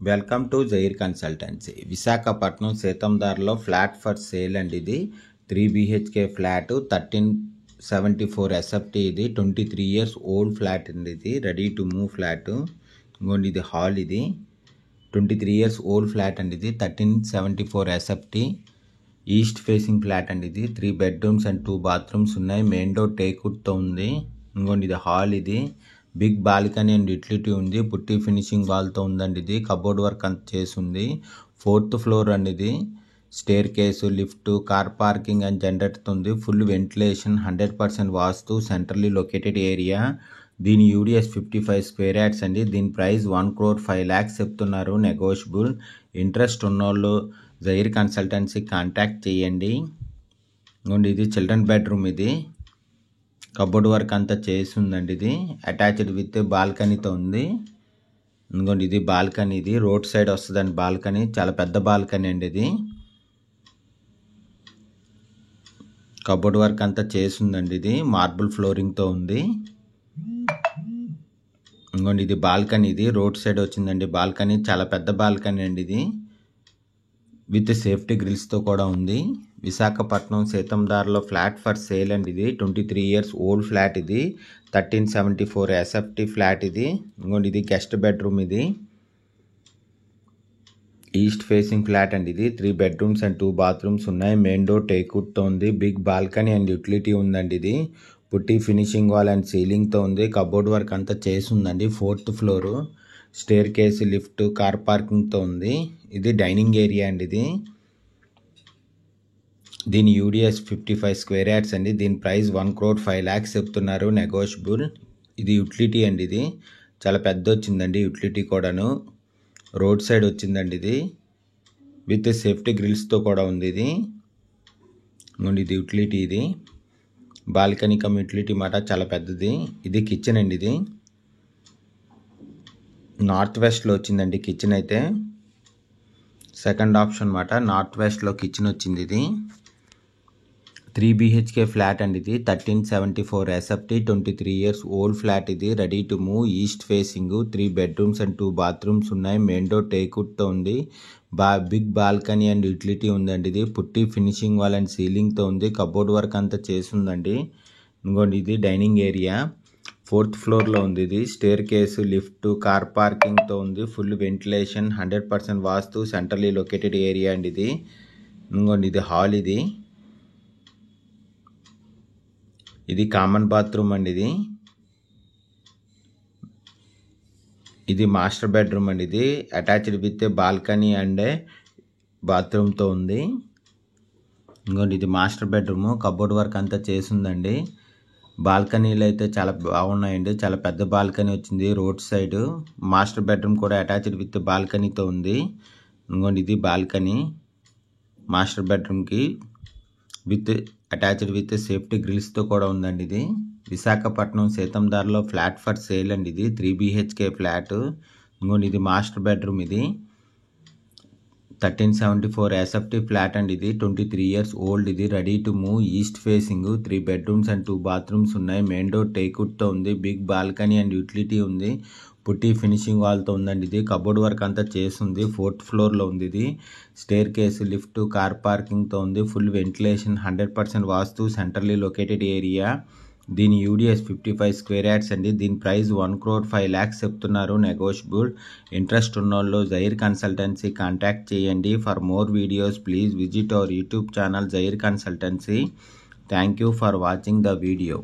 Welcome to జైర్ consultancy. Visakhapatnam సీతందార్లో flat for sale అండి. ఇది 3 BHK ఫ్లాట్ 1374 SFT. ఇది 23 years ఓల్డ్ ఫ్లాట్ అండి. ఇది రెడీ టు మూవ్ ఫ్లాట్. ఇంకోండి ఇది హాల్. ఇది 23 years ఓల్డ్ ఫ్లాట్ అండి. ఇది 1374 SFT. ఈస్ట్ ఫేసింగ్ ఫ్లాట్ అండి. ఇది 3 bedrooms and 2 bathrooms ఉన్నాయి. మెయిన్ డోర్ టేక్వుడ్తో ఉంది. ఇంకోండి ఇది హాల్. ఇది బిగ్ బాల్కనీ అండ్ యూటిలిటీ ఉంది. పుట్టి ఫినిషింగ్ వాల్తో ఉందండి. ఇది కబోర్డ్ వర్క్ అంత చేసి ఉంది. 4th floor అండి. ఇది staircase, lift, car parking and generator ఉంది. Full ventilation, 100% vastu, centrally located area. దీని యూడిఎస్ 55 square yards అండి. దీని ప్రైస్ 1,05,00,000 చెప్తున్నారు. నెగోషియబుల్. ఇంట్రెస్ట్ ఉన్నోళ్ళు జైర్ కన్సల్టెన్సీ కాంటాక్ట్ చేయండి. ఇంకోండి ఇది చిల్డ్రన్ బెడ్రూమ్. ఇది కబోర్డ్ వర్క్ అంతా చేసి ఉందండి. ఇది అటాచ్డ్ విత్ బాల్కనీతో ఉంది. ఇంకోండి ఇది బాల్కనీ. ఇది రోడ్ సైడ్ వస్తుందండి బాల్కనీ. చాలా పెద్ద బాల్కనీ అండి. ఇది కబోర్డ్ వర్క్ అంతా చేసి ఉందండి. ఇది మార్బుల్ ఫ్లోరింగ్తో ఉంది. ఇంకోండి ఇది బాల్కనీ. ఇది రోడ్ సైడ్ వచ్చిందండి బాల్కనీ. చాలా పెద్ద బాల్కనీ అండి. ఇది విత్ సేఫ్టీ గ్రిల్స్తో కూడా ఉంది. విశాఖపట్నం సీతందార్లో ఫ్లాట్ ఫర్ సేల్ అండి. ఇది 23 years ఓల్డ్ ఫ్లాట్. ఇది 1374 SFT ఫ్లాట్. ఇది ఇంకోండి ఇది గెస్ట్ బెడ్రూమ్. ఇది ఈస్ట్ ఫేసింగ్ ఫ్లాట్ అండి. ఇది 3 bedrooms and 2 bathrooms ఉన్నాయి. మెయిన్ డోర్ టేక్వుడ్తో ఉంది. బిగ్ బాల్కనీ అండ్ యూటిలిటీ ఉందండి. ఇది పుట్టి ఫినిషింగ్ వాల్ అండ్ సీలింగ్తో ఉంది. కబోర్డ్ వర్క్ అంతా చేసి ఉందండి. 4th floor, staircase, lift, car పార్కింగ్తో ఉంది. ఇది డైనింగ్ ఏరియా అండి. ఇది దీని యూడిఎస్ 55 square yards అండి. దీని ప్రైస్ 1,05,00,000 చెప్తున్నారు. నెగోషియబుల్. ఇది యూటిలిటీ అండి. ఇది చాలా పెద్ద వచ్చిందండి యూటిలిటీ కూడాను. రోడ్ సైడ్ వచ్చిందండి. ఇది విత్ సేఫ్టీ గ్రిల్స్తో కూడా ఉంది. ఇది ఇది యూటిలిటీ. ఇది బాల్కనీ కమ్ యూటిలిటీ మాట చాలా పెద్దది. ఇది కిచెన్ అండి. ఇది నార్త్ వెస్ట్లో వచ్చిందండి కిచెన్. అయితే సెకండ్ ఆప్షన్ మాట నార్త్ వెస్ట్లో కిచెన్ వచ్చింది. ఇది 3 BHK ఫ్లాట్ అండి. ఇది 1374 SFT, 23 years ఓల్డ్ ఫ్లాట్. ఇది ready to move. East facing, 3 bedrooms and 2 bathrooms ఉన్నాయి. మెయిన్ డోర్ టేక్వుడ్తో ఉంది. బిగ్ బాల్కనీ అండ్ యూటిలిటీ ఉందండి. ఇది పుట్టి ఫినిషింగ్ వాల్ అండ్ సీలింగ్తో ఉంది. కబోర్డ్ వర్క్ అంతా చేసి ఉందండి. ఇంకోండి ఇది డైనింగ్ ఏరియా. 4th floorలో ఉంది. ఇది స్టేర్ కేసు, లిఫ్ట్, కార్ పార్కింగ్తో ఉంది. Full ventilation, 100% vastu, centrally located area అండి. ఇది ఇంకోండి ఇది హాల్. ఇది కామన్ బాత్రూమ్ అండి. ఇది మాస్టర్ బెడ్రూమ్ అండి. ఇది అటాచ్డ్ విత్ బాల్కనీ అండ్ బాత్రూమ్తో ఉంది. ఇంకోండి ఇది మాస్టర్ బెడ్రూమ్. కబోర్డ్ వర్క్ అంతా చేసిందండి. బాల్కనీలు అయితే చాలా బాగున్నాయండి. చాలా పెద్ద బాల్కనీ వచ్చింది రోడ్ సైడ్. మాస్టర్ బెడ్రూమ్ కూడా అటాచ్డ్ విత్ బాల్కనీతో ఉంది. ఇంకోండి ఇది బాల్కనీ మాస్టర్ బెడ్రూమ్కి విత్ అటాచ్డ్ విత్ సేఫ్టీ గ్రిల్స్తో కూడా ఉందండి. ఇది విశాఖపట్నం సీతందార్లో ఫ్లాట్ ఫర్ సేల్ అండి. ఇది 3 BHK ఫ్లాట్. ఇంకోండి ఇది మాస్టర్ బెడ్రూమ్. ఇది 1374 SFT ఫ్లాట్ అండి. ఇది 23 years ఓల్డ్. ఇది ready to move. East facing, 3 bedrooms and 2 bathrooms ఉన్నాయి. మెయిన్ డోర్ టేక్వుడ్తో ఉంది. బిగ్ బాల్కనీ అండ్ యూటిలిటీ ఉంది. పుట్టి ఫినిషింగ్ వాల్తో ఉందండి. ఇది కబోర్డ్ వర్క్ అంతా చేసింది. 4th floorలో ఉంది. ఇది స్టేర్ కేసు, లిఫ్ట్, కార్ పార్కింగ్తో ఉంది. Full ventilation, 100% vastu, centrally located area. దీని యూడిఎస్ 55 square yards అండి. దీని ప్రైస్ 1,05,00,000 చెప్తున్నారు. నెగోషియబుల్. ఇంట్రెస్ట్ ఉన్నోళ్ళు జైర్ కన్సల్టెన్సీ కాంటాక్ట్ చేయండి. For more videos please visit our YouTube channel Jair consultancy. Thank you for watching the video.